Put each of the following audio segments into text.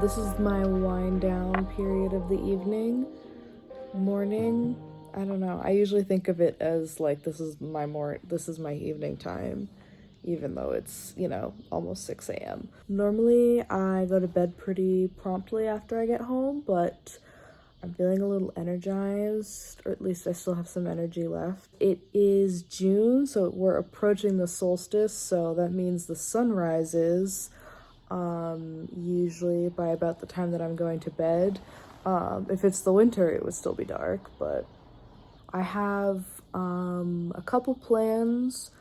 This is my wind down period of the evening, morning. I don't know. I usually think of it as like this is my evening time, even though it's, almost 6 a.m. Normally, I go to bed pretty promptly after I get home, but I'm feeling a little energized, or at least I still have some energy left. It is June, so we're approaching the solstice, so that means the sun rises usually by about the time that I'm going to bed. If it's the winter, it would still be dark, but I have a couple plans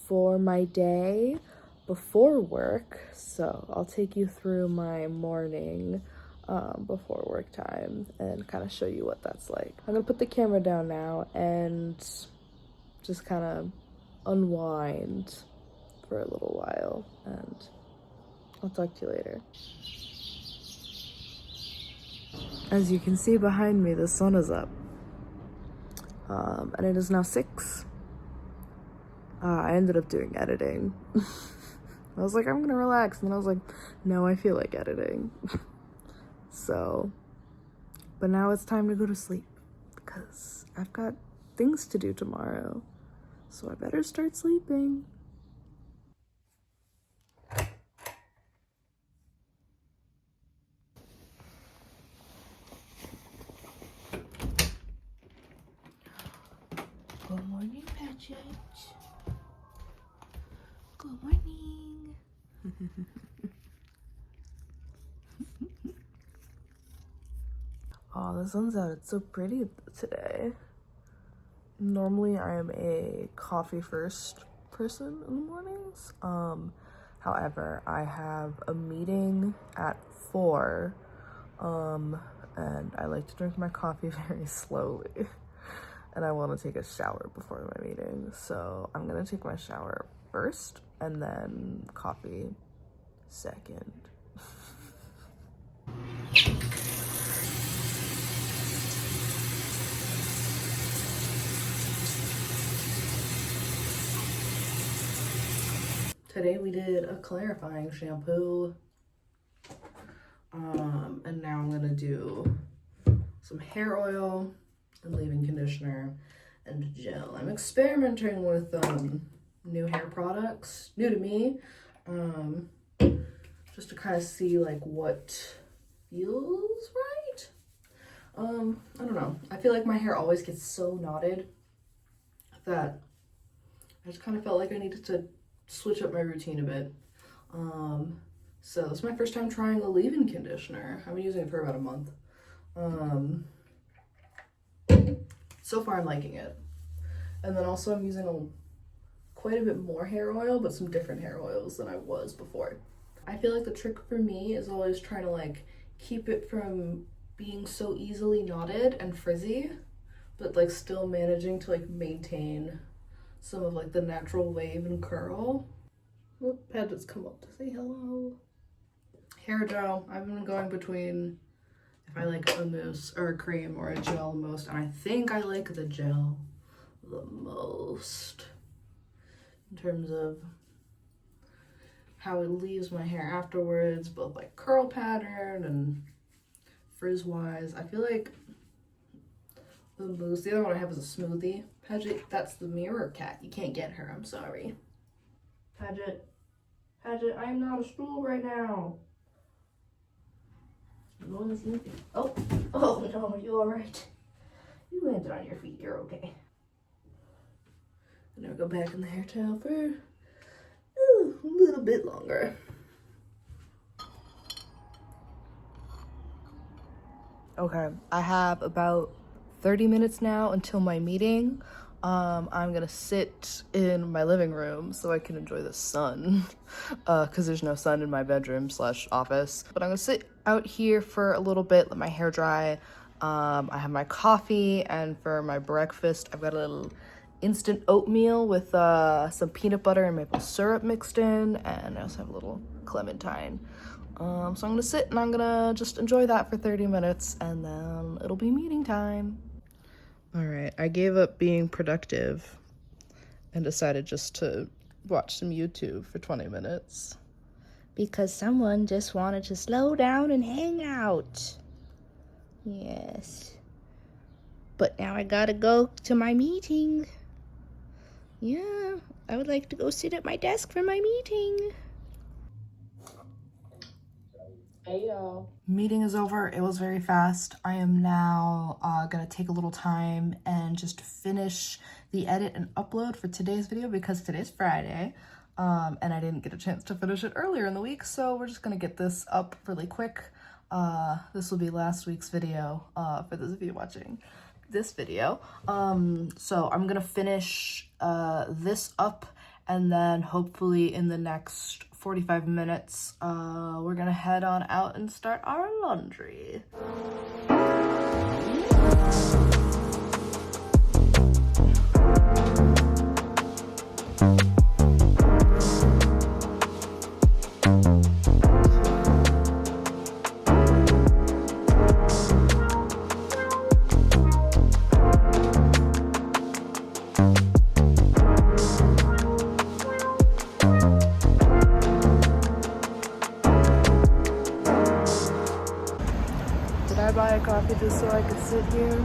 for my day before work, so I'll take you through my morning before work time and kind of show you what that's like. I'm gonna put the camera down now and just kind of unwind for a little while, and I'll talk to you later. As you can see behind me, the sun is up, and it is now 6. I ended up doing editing. I was like, I'm gonna relax, and then I was like, no, I feel like editing. So, but now it's time to go to sleep because I've got things to do tomorrow, so I better start sleeping. Good morning, Patrick. Good morning. Oh, the sun's out. It's so pretty today. Normally, I am a coffee first person in the mornings. However, I have a meeting at 4, and I like to drink my coffee very slowly. And I want to take a shower before my meeting, so I'm gonna take my shower first and then coffee second. Today we did a clarifying shampoo, and now I'm gonna do some hair oil and leave-in conditioner and gel. I'm experimenting with new hair products, new to me, just to kind of see like what feels right. I don't know. I feel like my hair always gets so knotted that I just kind of felt like I needed to switch up my routine a bit. So this is my first time trying a leave-in conditioner. I've been using it for about a month. So far I'm liking it. And then also I'm using quite a bit more hair oil, but some different hair oils than I was before. I feel like the trick for me is always trying to like keep it from being so easily knotted and frizzy, but like still managing to like maintain some of like the natural wave and curl. Whoop, Padgett's come up to say hello. Hair gel, I've been going between if I like a mousse or a cream or a gel the most, and I think I like the gel the most in terms of how it leaves my hair afterwards, both like curl pattern and frizz wise. I feel like the mousse, the other one I have is a smoothie. Paget, that's the mirror cat. You can't get her, I'm sorry. Paget, I am not a stool right now. Oh no, you alright? You landed on your feet, you're okay. I'm gonna go back in the hair towel for a little bit longer. Okay, I have about 30 minutes now until my meeting. I'm gonna sit in my living room so I can enjoy the sun, because there's no sun in my bedroom / office. But I'm gonna sit out here for a little bit, let my hair dry. I have my coffee, and for my breakfast, I've got a little instant oatmeal with some peanut butter and maple syrup mixed in, and I also have a little clementine. So I'm gonna sit and I'm gonna just enjoy that for 30 minutes, and then it'll be meeting time. All right, I gave up being productive and decided just to watch some YouTube for 20 minutes. because someone just wanted to slow down and hang out. Yes. But now I gotta go to my meeting. Yeah, I would like to go sit at my desk for my meeting. Hey y'all. Meeting is over. It was very fast. I am now gonna take a little time and just finish the edit and upload for today's video because today's Friday. And I didn't get a chance to finish it earlier in the week, so we're just gonna get this up really quick. This will be last week's video for those of you watching this video. So I'm gonna finish this up, and then hopefully in the next 45 minutes, we're gonna head on out and start our laundry. Did I buy a coffee just so I could sit here?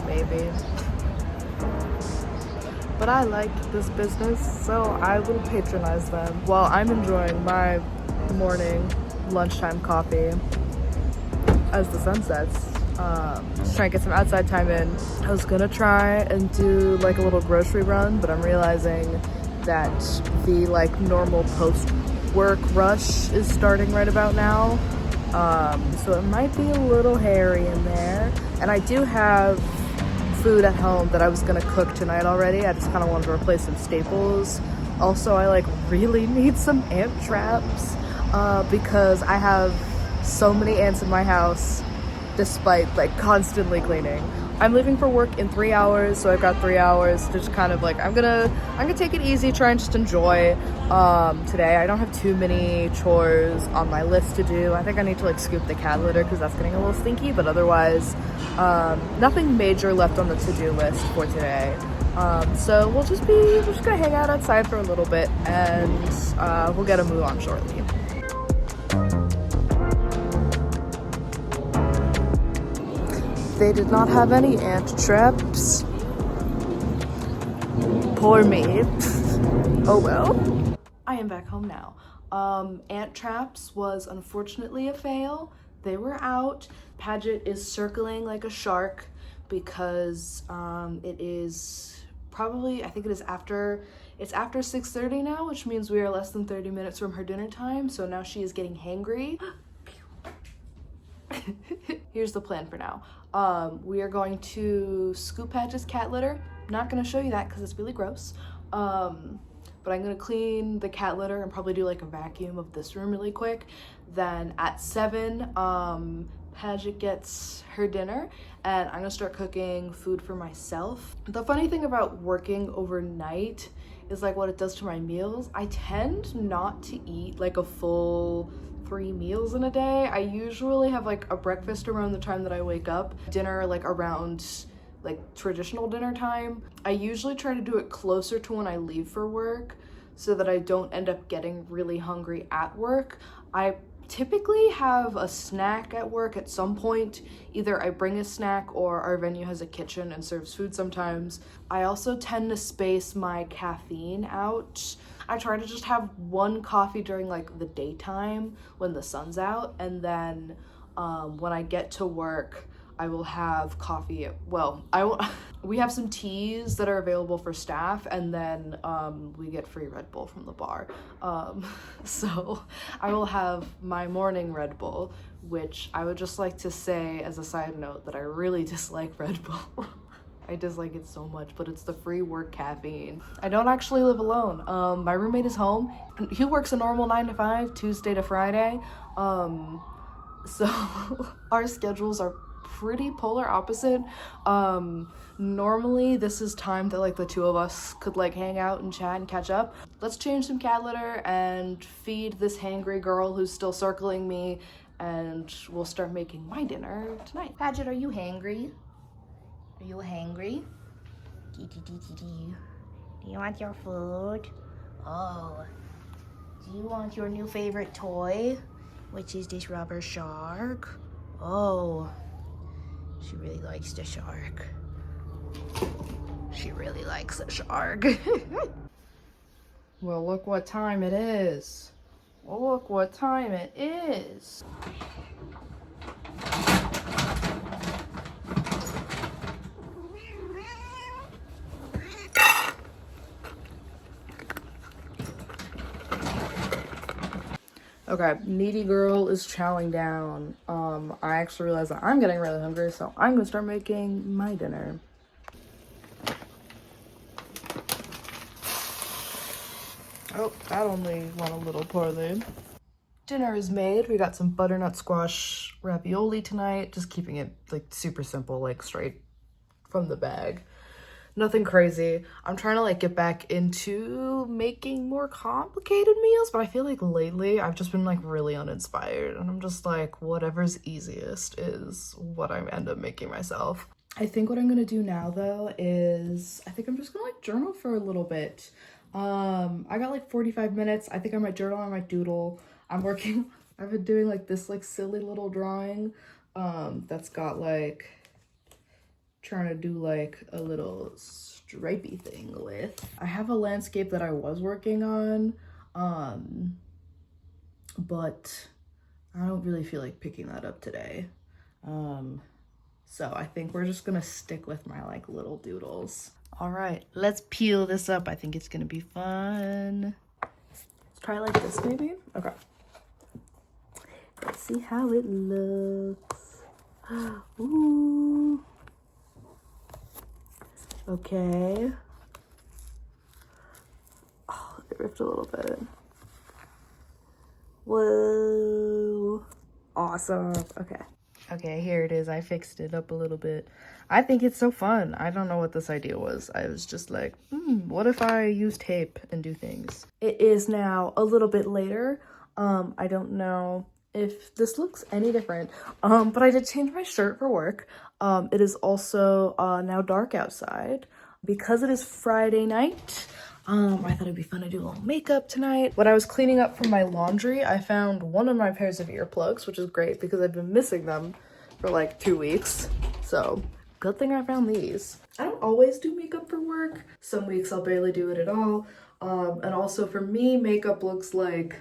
Maybe. But I liked this business, so I will patronize them while I'm enjoying my morning lunchtime coffee as the sun sets. Just trying to get some outside time in. I was gonna try and do like a little grocery run, but I'm realizing that the like normal post-work rush is starting right about now. So it might be a little hairy in there. And I do have food at home that I was gonna cook tonight already. I just kind of wanted to replace some staples. Also, I like really need some ant traps because I have so many ants in my house despite like constantly cleaning. I'm leaving for work in 3 hours, so I've got 3 hours to just kind of like, I'm gonna take it easy, try and just enjoy today. I don't have too many chores on my list to do. I think I need to like scoop the cat litter because that's getting a little stinky, but otherwise nothing major left on the to-do list for today. So we're just gonna hang out outside for a little bit, and we'll get a move on shortly. They did not have any ant traps. Poor me. Oh well. I am back home now. Ant traps was unfortunately a fail. They were out. Paget is circling like a shark because it is probably, I think it is after 6:30 now, which means we are less than 30 minutes from her dinner time. So now she is getting hangry. Here's the plan for now. We are going to scoop Patch's cat litter. Not gonna show you that because it's really gross. But I'm gonna clean the cat litter and probably do like a vacuum of this room really quick. Then at 7, Paget gets her dinner, and I'm gonna start cooking food for myself. The funny thing about working overnight is like what it does to my meals. I tend not to eat like a full 3 meals in a day. I usually have like a breakfast around the time that I wake up, dinner like around like traditional dinner time. I usually try to do it closer to when I leave for work so that I don't end up getting really hungry at work. I typically have a snack at work at some point. Either I bring a snack or our venue has a kitchen and serves food sometimes. I also tend to space my caffeine out. I try to just have one coffee during like the daytime when the sun's out, and then when I get to work, I will have coffee. We have some teas that are available for staff, and then we get free Red Bull from the bar. So I will have my morning Red Bull, which I would just like to say as a side note that I really dislike Red Bull. I dislike it so much, but it's the free work caffeine. I don't actually live alone. My roommate is home. He works a normal 9 to 5, Tuesday to Friday. So our schedules are pretty polar opposite. Normally this is time that like the two of us could like hang out and chat and catch up. Let's change some cat litter and feed this hangry girl who's still circling me, and we'll start making my dinner tonight. Paget, are you hangry? Are you hangry? Do you want your food? Oh, Do you want your new favorite toy? Which is this rubber shark? Oh, she really likes the shark. She really likes the shark. Well, look what time it is. Look what time it is. Okay, needy girl is chowing down. I actually realized that I'm getting really hungry, so I'm gonna start making my dinner. Oh, that only went a little poorly. Dinner is made. We got some butternut squash ravioli tonight. Just keeping it like super simple, like straight from the bag. Nothing crazy. I'm trying to like get back into making more complicated meals, but I feel like lately I've just been like really uninspired, and I'm just like whatever's easiest is what I end up making myself. I think what I'm gonna do now though is I think I'm just gonna like journal for a little bit. I got like 45 minutes. I think I might journal, I might doodle. I've been doing like this like silly little drawing that's got like trying to do like a little stripey thing with. I have a landscape that I was working on, but I don't really feel like picking that up today. So I think we're just gonna stick with my like little doodles. All right, let's peel this up. I think it's gonna be fun. Let's try like this maybe. Okay. Let's see how it looks. Ooh. Okay. Oh, it ripped a little bit. Whoa. Awesome. Okay. Okay, here it is. I fixed it up a little bit. I think it's so fun. I don't know what this idea was. I was just like, what if I use tape and do things? It is now a little bit later. I don't know if this looks any different, but I did change my shirt for work. It is also now dark outside because it is Friday night. I thought it'd be fun to do a little makeup tonight. When I was cleaning up from my laundry, I found one of my pairs of earplugs, which is great because I've been missing them for like 2 weeks. So good thing I found these. I don't always do makeup for work. Some weeks I'll barely do it at all. And also for me, makeup looks like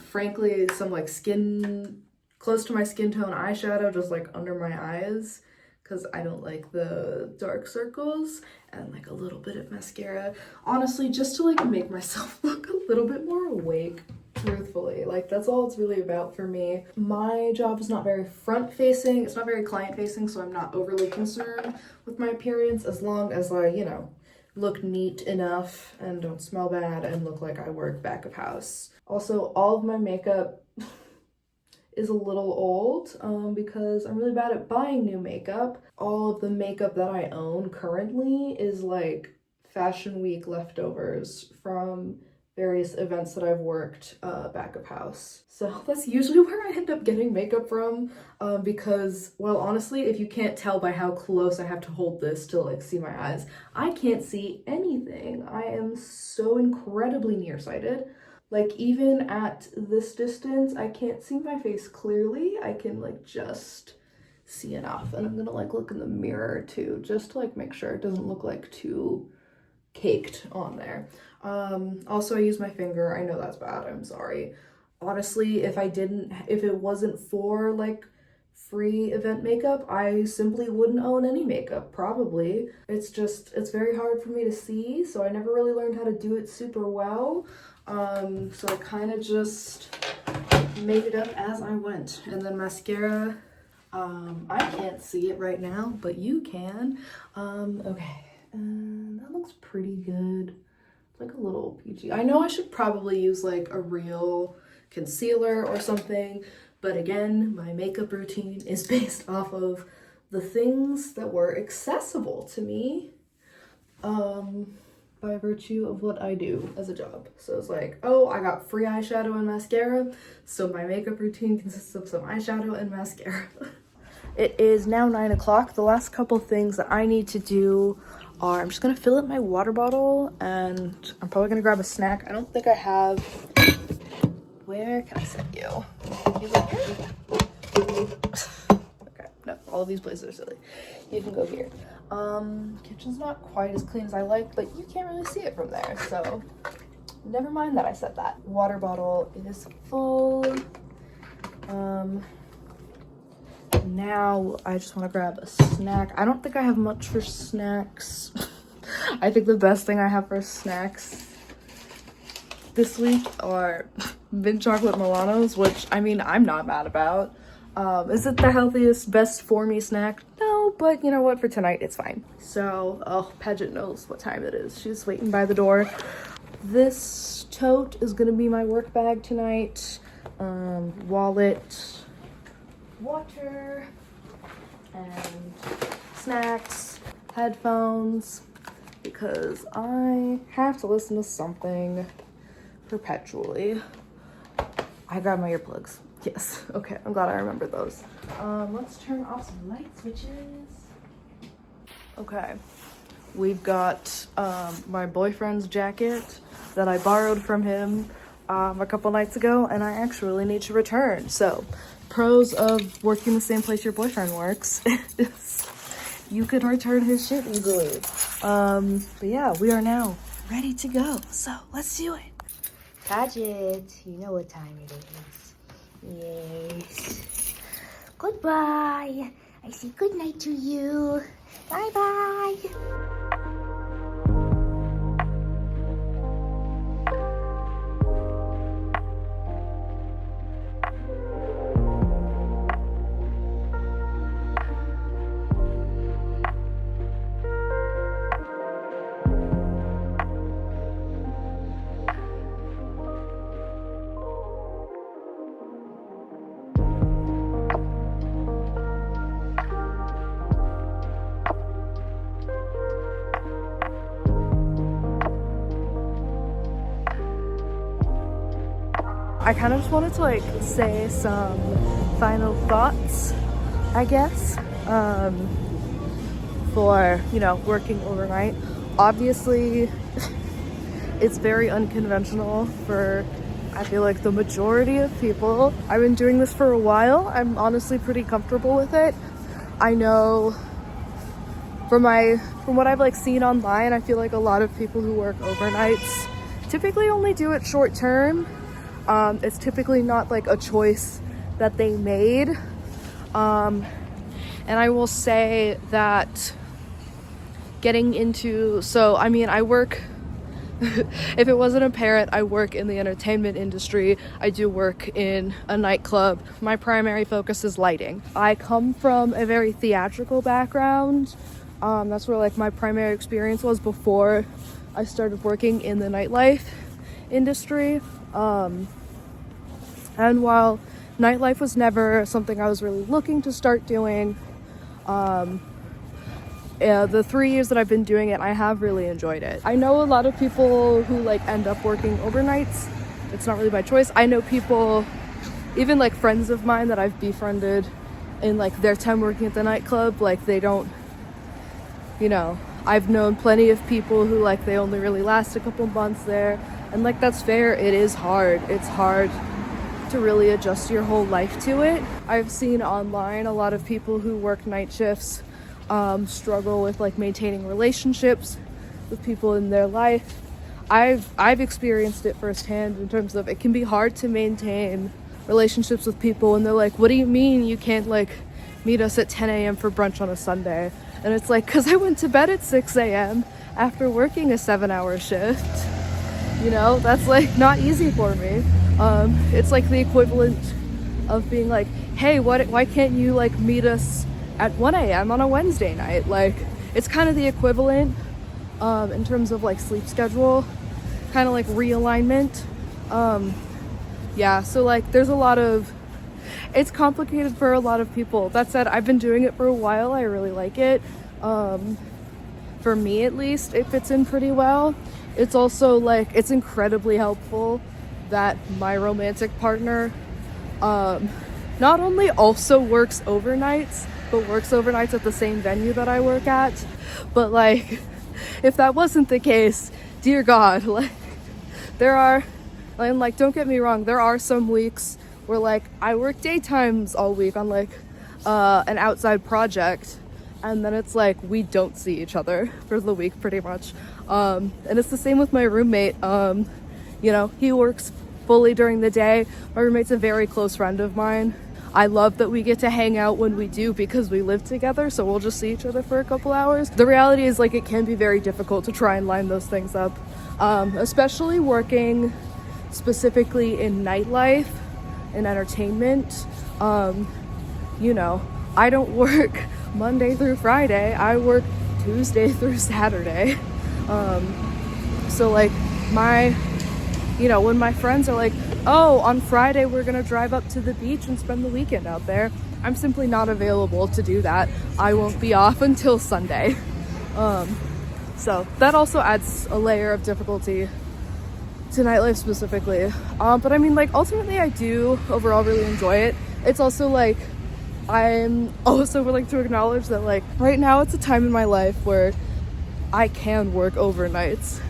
frankly some like skin close to my skin tone eyeshadow just like under my eyes because I don't like the dark circles, and like a little bit of mascara, honestly, just to like make myself look a little bit more awake, truthfully. Like that's all it's really about for me. My job is not very front facing, it's not very client facing, so I'm not overly concerned with my appearance as long as I, you know, look neat enough and don't smell bad and look like I work back of house. Also, all of my makeup is a little old because I'm really bad at buying new makeup. All of the makeup that I own currently is like Fashion Week leftovers from various events that I've worked back of house. So that's usually where I end up getting makeup from because, well, honestly, if you can't tell by how close I have to hold this to like see my eyes, I can't see anything. I am so incredibly nearsighted. Like even at this distance, I can't see my face clearly. I can like just see enough. And I'm gonna like look in the mirror too, just to like make sure it doesn't look like too caked on there. Also I use my finger. I know that's bad, I'm sorry. Honestly, if it wasn't for like free event makeup, I simply wouldn't own any makeup, probably. It's very hard for me to see, so I never really learned how to do it super well. So I kind of just made it up as I went. And then mascara, I can't see it right now, but you can. Okay, that looks pretty good. It's like a little peachy. I know I should probably use like a real concealer or something, but again, my makeup routine is based off of the things that were accessible to me, by virtue of what I do as a job. So it's like, oh, I got free eyeshadow and mascara, so my makeup routine consists of some eyeshadow and mascara. It is now 9 o'clock. The last couple things that I need to do are I'm just gonna fill up my water bottle and I'm probably gonna grab a snack. I don't think I have, where can I sit you? You go here? Okay, no, all of these places are silly. You can go here. Kitchen's not quite as clean as I like, but you can't really see it from there, so never mind that I said that. Water bottle is full. Now I just want to grab a snack. I don't think I have much for snacks. I think the best thing I have for snacks this week are mint chocolate Milanos, which I mean I'm not mad about. Is it the healthiest, best for me snack? No, but you know what, for tonight it's fine. So, oh, Paget knows what time it is. She's waiting by the door. This tote is gonna be my work bag tonight. Wallet, water, and snacks, headphones, because I have to listen to something perpetually. I grabbed my earplugs. Yes, okay, I'm glad I remembered those. Let's turn off some light switches. Okay, we've got my boyfriend's jacket that I borrowed from him a couple nights ago, and I actually need to return. So, pros of working the same place your boyfriend works is you could return his shit easily. But yeah, we are now ready to go. So, let's do it. Paget, you know what time it is. Yes. Goodbye. I say good night to you. Bye-bye. I kind of just wanted to like say some final thoughts, I guess, for, you know, working overnight. Obviously, it's very unconventional for, I feel like, the majority of people. I've been doing this for a while. I'm honestly pretty comfortable with it. I know from what I've like seen online, I feel like a lot of people who work overnights typically only do it short term. It's typically not like a choice that they made. And I will say that getting into, so I mean, I work, if it wasn't apparent, I work in the entertainment industry. I do work in a nightclub. My primary focus is lighting. I come from a very theatrical background. That's where like my primary experience was before I started working in the nightlife industry. And while nightlife was never something I was really looking to start doing, the 3 years that I've been doing it, I have really enjoyed it. I know a lot of people who like end up working overnights. It's not really by choice. I know people, even like friends of mine that I've befriended in like their time working at the nightclub, like they don't, you know, I've known plenty of people who like they only really last a couple months there, and like that's fair. It is hard. It's hard to really adjust your whole life to it. I've seen online a lot of people who work night shifts struggle with like maintaining relationships with people in their life. I've experienced it firsthand in terms of it can be hard to maintain relationships with people, and they're like, what do you mean you can't like meet us at 10 a.m. for brunch on a Sunday? And it's like, because I went to bed at 6 a.m. after working a 7-hour shift. You know, that's like not easy for me. It's like the equivalent of being like, hey, why can't you like meet us at 1 a.m. on a Wednesday night? Like, it's kind of the equivalent in terms of like sleep schedule, kind of like realignment. Yeah, so like there's a lot of, it's complicated for a lot of people. That said, I've been doing it for a while. I really like it. For me at least, it fits in pretty well. It's also like, it's incredibly helpful that my romantic partner not only also works overnights, but works overnights at the same venue that I work at. But like, if that wasn't the case, dear God, like, there are, and like, don't get me wrong, there are some weeks where like I work daytimes all week on like an outside project, and then it's like we don't see each other for the week pretty much. And it's the same with my roommate. You know, he works fully during the day. My roommate's a very close friend of mine. I love that we get to hang out when we do because we live together, so we'll just see each other for a couple hours. The reality is like it can be very difficult to try and line those things up, especially working specifically in nightlife and entertainment. You know, I don't work Monday through Friday, I work Tuesday through Saturday. So like you know, when my friends are like, oh, on Friday we're gonna drive up to the beach and spend the weekend out there, I'm simply not available to do that. I won't be off until Sunday. So that also adds a layer of difficulty to nightlife specifically. But I mean, like, ultimately I do overall really enjoy it. It's also like, I'm also willing to acknowledge that like right now it's a time in my life where I can work overnights.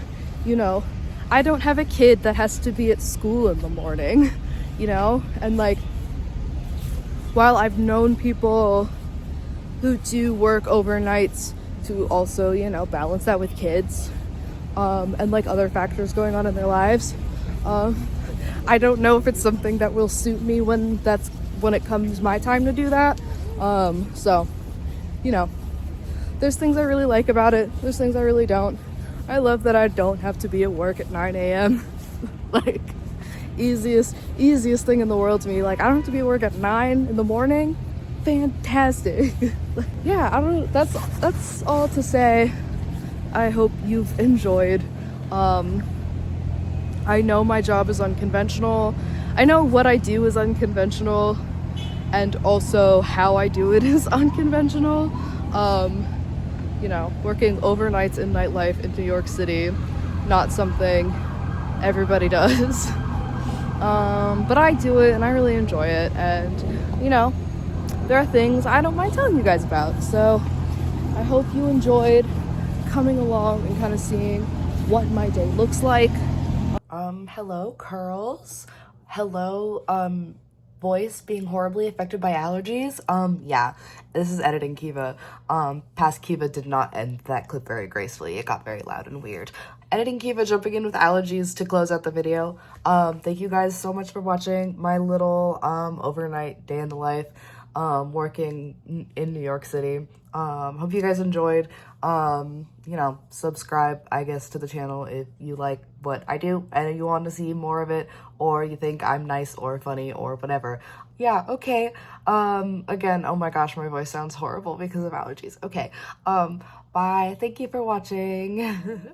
You know, I don't have a kid that has to be at school in the morning, you know? And like, while I've known people who do work overnights to also, you know, balance that with kids, and like other factors going on in their lives, I don't know if it's something that will suit me when it comes my time to do that. So, you know, there's things I really like about it. There's things I really don't. I love that I don't have to be at work at 9 a.m. Like, easiest thing in the world to me. Like, I don't have to be at work at 9 in the morning. Fantastic. Yeah, that's all to say. I hope you've enjoyed. I know my job is unconventional. I know what I do is unconventional, and also how I do it is unconventional. You know, working overnights in nightlife in New York City, not something everybody does. But I do it and I really enjoy it, and you know, there are things I don't mind telling you guys about. So I hope you enjoyed coming along and kind of seeing what my day looks like. Hello curls. Hello, voice being horribly affected by allergies. Yeah, this is editing Kiva. Past Kiva did not end that clip very gracefully. It got very loud and weird. Editing Kiva jumping in with allergies to close out the video. Thank you guys so much for watching my little overnight day in the life working in New York City. Hope you guys enjoyed. You know, subscribe, I guess, to the channel if you like what I do and you want to see more of it, or you think I'm nice or funny or whatever. Yeah, okay. Again, oh my gosh, my voice sounds horrible because of allergies. Okay, bye. Thank you for watching.